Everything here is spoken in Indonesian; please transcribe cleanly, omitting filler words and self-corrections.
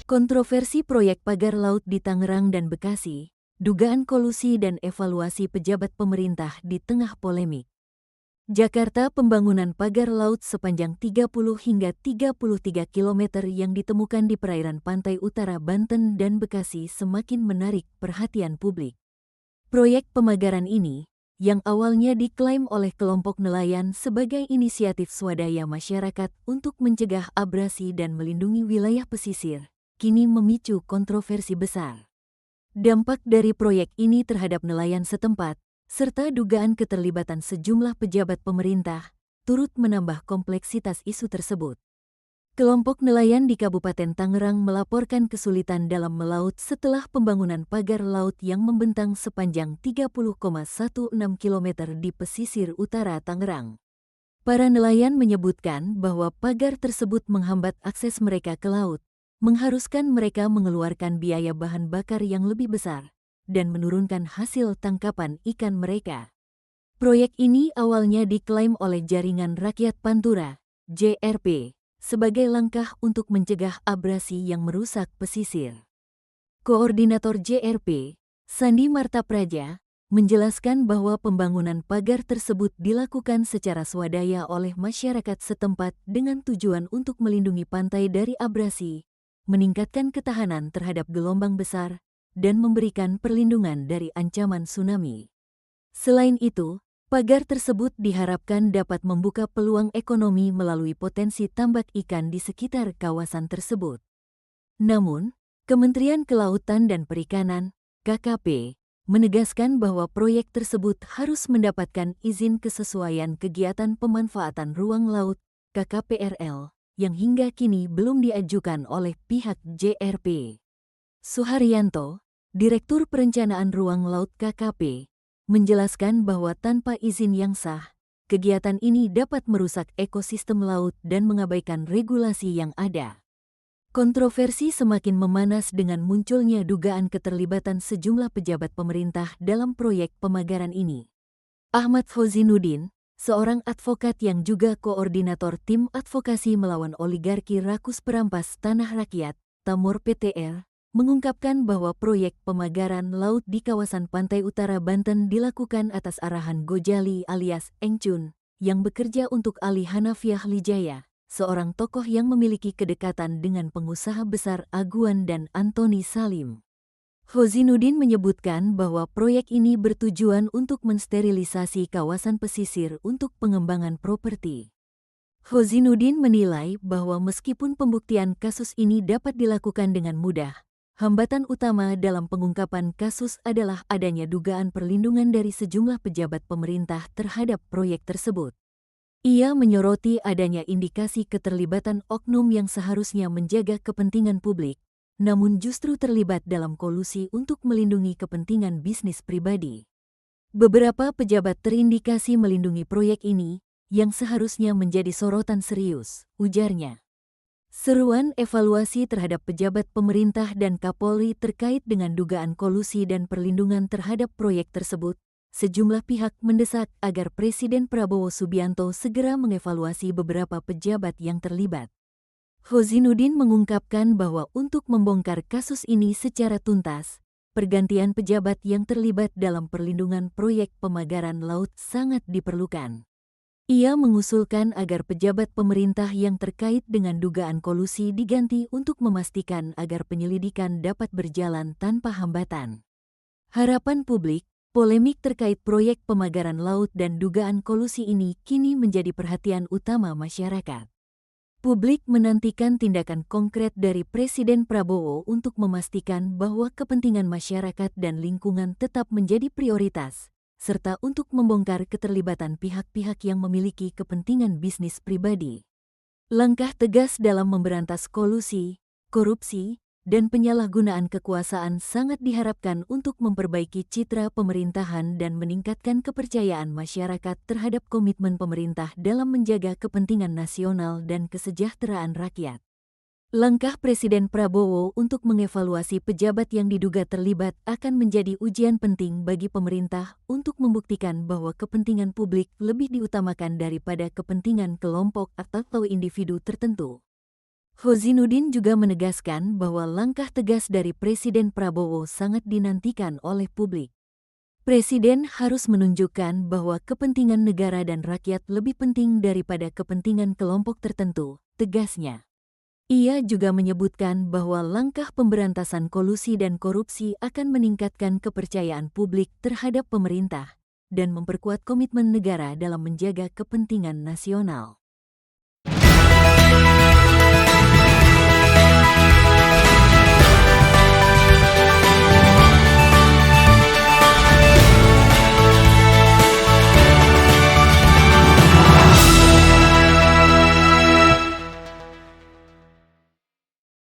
Kontroversi proyek pagar laut di Tangerang dan Bekasi, dugaan kolusi dan evaluasi pejabat pemerintah di tengah polemik. Jakarta, pembangunan pagar laut sepanjang 30 hingga 33 km yang ditemukan di perairan pantai utara Banten dan Bekasi semakin menarik perhatian publik. Proyek pemagaran ini, yang awalnya diklaim oleh kelompok nelayan sebagai inisiatif swadaya masyarakat untuk mencegah abrasi dan melindungi wilayah pesisir, kini memicu kontroversi besar. Dampak dari proyek ini terhadap nelayan setempat, serta dugaan keterlibatan sejumlah pejabat pemerintah, turut menambah kompleksitas isu tersebut. Kelompok nelayan di Kabupaten Tangerang melaporkan kesulitan dalam melaut setelah pembangunan pagar laut yang membentang sepanjang 30,16 km di pesisir utara Tangerang. Para nelayan menyebutkan bahwa pagar tersebut menghambat akses mereka ke laut, mengharuskan mereka mengeluarkan biaya bahan bakar yang lebih besar, dan menurunkan hasil tangkapan ikan mereka. Proyek ini awalnya diklaim oleh Jaringan Rakyat Pantura, JRP, sebagai langkah untuk mencegah abrasi yang merusak pesisir. Koordinator JRP, Sandi Marta Praja, menjelaskan bahwa pembangunan pagar tersebut dilakukan secara swadaya oleh masyarakat setempat dengan tujuan untuk melindungi pantai dari abrasi, meningkatkan ketahanan terhadap gelombang besar, dan memberikan perlindungan dari ancaman tsunami. Selain itu, pagar tersebut diharapkan dapat membuka peluang ekonomi melalui potensi tambak ikan di sekitar kawasan tersebut. Namun, Kementerian Kelautan dan Perikanan, KKP, menegaskan bahwa proyek tersebut harus mendapatkan izin kesesuaian kegiatan pemanfaatan ruang laut, KKPRL, yang hingga kini belum diajukan oleh pihak JRP. Suharyanto, Direktur Perencanaan Ruang Laut KKP, menjelaskan bahwa tanpa izin yang sah, kegiatan ini dapat merusak ekosistem laut dan mengabaikan regulasi yang ada. Kontroversi semakin memanas dengan munculnya dugaan keterlibatan sejumlah pejabat pemerintah dalam proyek pemagaran ini. Ahmad Khozinuddin, seorang advokat yang juga koordinator tim advokasi melawan oligarki rakus perampas tanah rakyat, Tamor PTR, mengungkapkan bahwa proyek pemagaran laut di kawasan pantai utara Banten dilakukan atas arahan Gojali alias Engcun, yang bekerja untuk Ali Hanafiah Lijaya, seorang tokoh yang memiliki kedekatan dengan pengusaha besar Aguan dan Antoni Salim. Khozinuddin menyebutkan bahwa proyek ini bertujuan untuk mensterilisasi kawasan pesisir untuk pengembangan properti. Khozinuddin menilai bahwa meskipun pembuktian kasus ini dapat dilakukan dengan mudah, hambatan utama dalam pengungkapan kasus adalah adanya dugaan perlindungan dari sejumlah pejabat pemerintah terhadap proyek tersebut. Ia menyoroti adanya indikasi keterlibatan oknum yang seharusnya menjaga kepentingan publik, namun justru terlibat dalam kolusi untuk melindungi kepentingan bisnis pribadi. Beberapa pejabat terindikasi melindungi proyek ini, yang seharusnya menjadi sorotan serius, ujarnya. Seruan evaluasi terhadap pejabat pemerintah dan Kapolri terkait dengan dugaan kolusi dan perlindungan terhadap proyek tersebut, sejumlah pihak mendesak agar Presiden Prabowo Subianto segera mengevaluasi beberapa pejabat yang terlibat. Khozinuddin mengungkapkan bahwa untuk membongkar kasus ini secara tuntas, pergantian pejabat yang terlibat dalam perlindungan proyek pemagaran laut sangat diperlukan. Ia mengusulkan agar pejabat pemerintah yang terkait dengan dugaan kolusi diganti untuk memastikan agar penyelidikan dapat berjalan tanpa hambatan. Harapan publik, polemik terkait proyek pemagaran laut dan dugaan kolusi ini kini menjadi perhatian utama masyarakat. Publik menantikan tindakan konkret dari Presiden Prabowo untuk memastikan bahwa kepentingan masyarakat dan lingkungan tetap menjadi prioritas, serta untuk membongkar keterlibatan pihak-pihak yang memiliki kepentingan bisnis pribadi. Langkah tegas dalam memberantas kolusi, korupsi, dan penyalahgunaan kekuasaan sangat diharapkan untuk memperbaiki citra pemerintahan dan meningkatkan kepercayaan masyarakat terhadap komitmen pemerintah dalam menjaga kepentingan nasional dan kesejahteraan rakyat. Langkah Presiden Prabowo untuk mengevaluasi pejabat yang diduga terlibat akan menjadi ujian penting bagi pemerintah untuk membuktikan bahwa kepentingan publik lebih diutamakan daripada kepentingan kelompok atau individu tertentu. Hozinuddin juga menegaskan bahwa langkah tegas dari Presiden Prabowo sangat dinantikan oleh publik. Presiden harus menunjukkan bahwa kepentingan negara dan rakyat lebih penting daripada kepentingan kelompok tertentu, tegasnya. Ia juga menyebutkan bahwa langkah pemberantasan kolusi dan korupsi akan meningkatkan kepercayaan publik terhadap pemerintah dan memperkuat komitmen negara dalam menjaga kepentingan nasional.